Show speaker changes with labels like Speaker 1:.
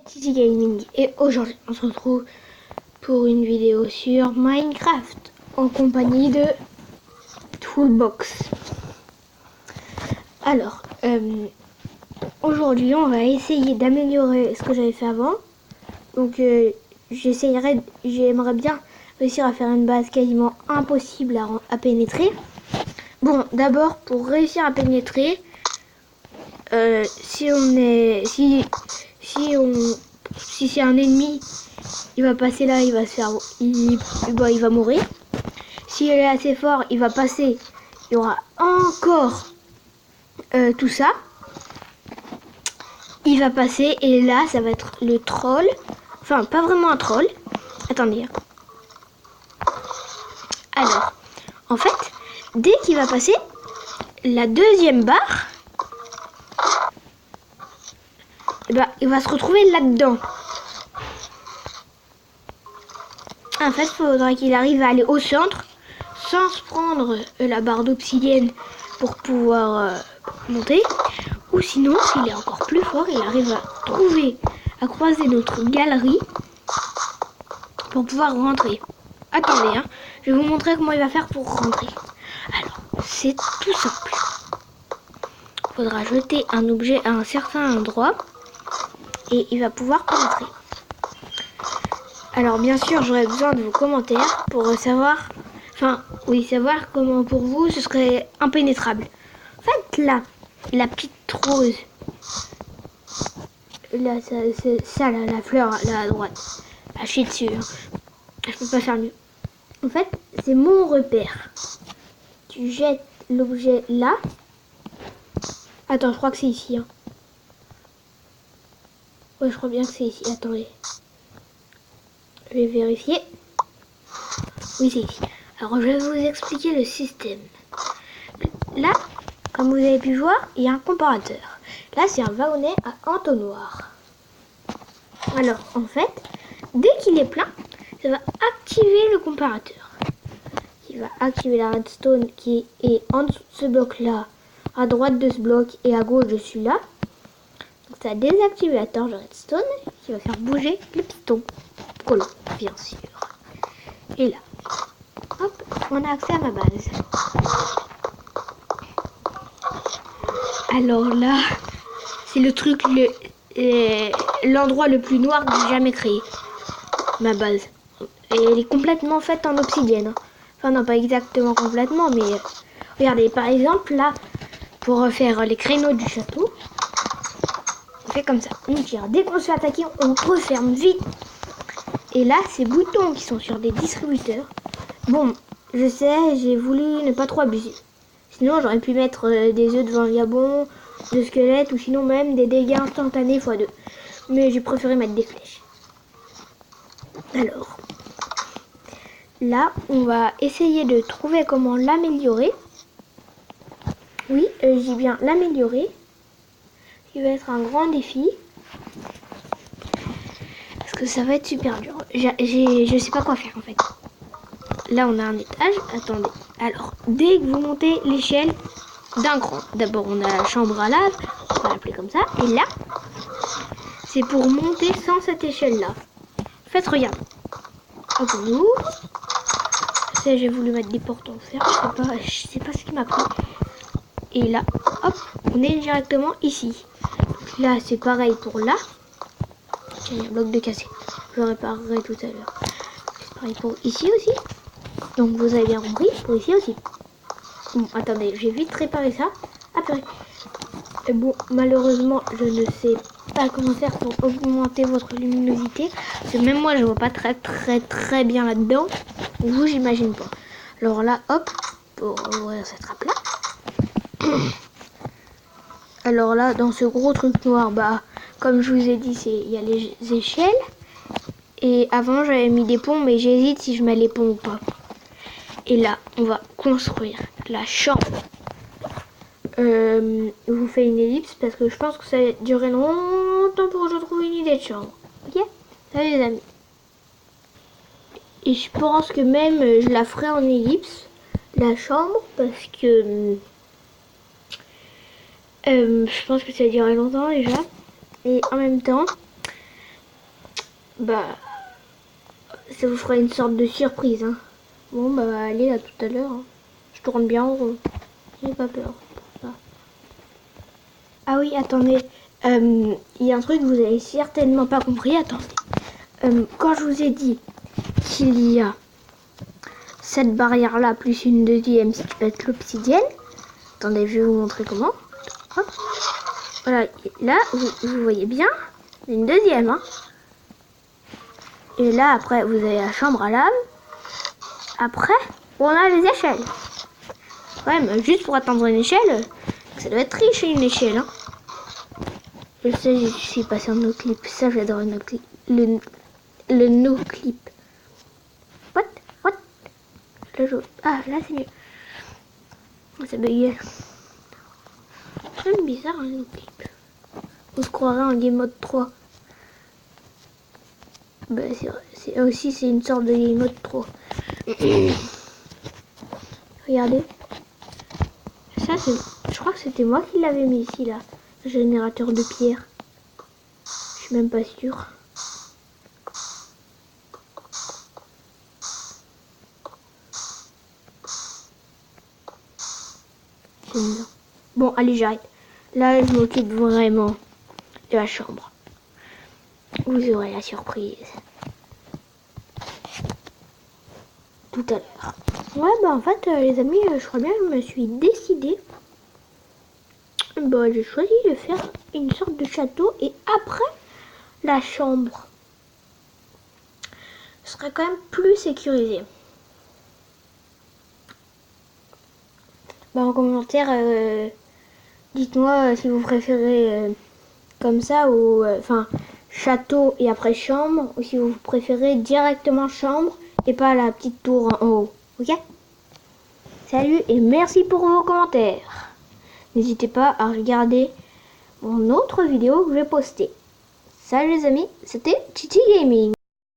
Speaker 1: Titi Gaming et aujourd'hui on se retrouve pour une vidéo sur Minecraft en compagnie de Toolbox. Alors, aujourd'hui on va essayer d'améliorer ce que j'avais fait avant. Donc j'aimerais bien réussir à faire une base quasiment impossible à pénétrer. Bon, d'abord pour réussir à pénétrer, si c'est un ennemi, il va passer là, il va se faire, il va mourir. S'il est assez fort, il va passer, il y aura encore tout ça. Il va passer et là, ça va être le troll. Enfin, pas vraiment un troll. Attendez. Alors, en fait, dès qu'il va passer, la deuxième barre, il va se retrouver là-dedans. En fait, il faudra qu'il arrive à aller au centre sans se prendre la barre d'obsidienne pour pouvoir monter. Ou sinon, s'il est encore plus fort, il arrive à croiser notre galerie pour pouvoir rentrer. Attendez, je vais vous montrer comment il va faire pour rentrer. Alors, c'est tout simple. Il faudra jeter un objet à un certain endroit et il va pouvoir pénétrer. Alors bien sûr, j'aurais besoin de vos commentaires pour savoir comment pour vous ce serait impénétrable. En fait, là, la petite rose, là, c'est ça, là, la fleur, là à droite, à chier dessus. Je peux pas faire mieux. En fait, c'est mon repère. Tu jettes l'objet là. Attends, je crois que c'est ici. Ouais, je crois bien que c'est ici. Attendez. Je vais vérifier. Oui, c'est ici. Alors, je vais vous expliquer le système. Là, comme vous avez pu voir, il y a un comparateur. Là, c'est un wagonnet à entonnoir. Alors, en fait, dès qu'il est plein, ça va activer le comparateur. Il va activer la redstone qui est en dessous de ce bloc-là, à droite de ce bloc et à gauche de celui-là. Donc, ça désactive la torche de redstone qui va faire bouger le piston collant, bien sûr. Et là, hop, on a accès à ma base. Alors là, c'est le truc, l'endroit le plus noir que j'ai jamais créé. Ma base. Et elle est complètement faite en obsidienne. Enfin non, pas exactement complètement, mais regardez, par exemple, là, pour faire les créneaux du château, on fait comme ça. On tire. Dès qu'on se fait attaquer, on referme vite. Et là, ces boutons qui sont sur des distributeurs. Bon, je sais, j'ai voulu ne pas trop abuser. Sinon, j'aurais pu mettre des œufs de vagabond, de squelettes, ou sinon même des dégâts instantanés x2. Mais j'ai préféré mettre des flèches. Alors, là, on va essayer de trouver comment l'améliorer. Oui, je dis bien l'améliorer. Ce qui va être un grand défi. Parce que ça va être super dur. Je sais pas quoi faire en fait. Là, on a un étage. Attendez. Alors, dès que vous montez l'échelle d'un cran, d'abord on a la chambre à lave, on va l'appeler comme ça. Et là, c'est pour monter sans cette échelle-là. En fait, regarde. Hop, on ouvre. J'ai voulu mettre des portes en fer. Je sais pas ce qui m'a pris. Et là, hop, on est directement ici. Donc là, c'est pareil pour là. Tiens, il y a un bloc de cassé. Je le réparerai tout à l'heure. C'est pareil pour ici aussi. Donc vous avez bien compris, pour ici aussi. Bon, attendez, je vais vite réparer ça. Après. Bon, malheureusement, je ne sais pas comment faire pour augmenter votre luminosité. Parce que même moi, je vois pas très bien là-dedans. Vous, j'imagine pas. Alors là, hop, pour ouvrir cette trappe-là. Alors là, dans ce gros truc noir, comme je vous ai dit, il y a les échelles. Et avant, j'avais mis des ponts, mais j'hésite si je mets les ponts ou pas. Et là, on va construire la chambre. Je vous fais une ellipse parce que je pense que ça va durer longtemps pour que je trouve une idée de chambre. Ok? Salut les amis. Et je pense que même je la ferai en ellipse, la chambre, parce que je pense que ça va durer longtemps déjà. Et en même temps, Bah, ça vous fera une sorte de surprise. Hein. Bon, bah, allez, à tout à l'heure. Hein. Je tourne bien en rond. J'ai pas peur. Ah oui, attendez. Il y a un truc que vous avez certainement pas compris. Attendez. Quand je vous ai dit qu'il y a cette barrière-là plus une deuxième qui peut être l'obsidienne. Attendez, je vais vous montrer comment. Hop. Voilà, là, vous voyez bien, une deuxième. Hein. Et là, après, vous avez la chambre à lave. Après, on a les échelles. Ouais, mais juste pour atteindre une échelle, ça doit être riche une échelle. Hein. Je sais, je suis passé en no-clip. Ça, j'adore le no-clip. Le no-clip. What? Là, ah, là, c'est mieux. Ça buguait. C'est même bizarre, un no-clip. On se croirait en game mode 3. Bah, c'est aussi, c'est une sorte de game mode 3. Regardez. Ça, je crois que c'était moi qui l'avais mis ici, là. Le générateur de pierre. Je suis même pas sûre. C'est bien. Bon, allez, j'arrête. Là, je m'occupe vraiment de la chambre. Vous aurez la surprise. Tout à l'heure. Ouais, bah en fait, les amis, je crois bien que je me suis décidée. Bah, j'ai choisi de faire une sorte de château et après la chambre serait quand même plus sécurisé. Bah, en commentaire, dites-moi si vous préférez comme ça ou enfin château et après chambre, ou si vous préférez directement chambre et pas la petite tour en haut. Ok? Salut et merci pour vos commentaires. N'hésitez pas à regarder mon autre vidéo que je vais poster. Salut les amis, c'était Titi Gaming.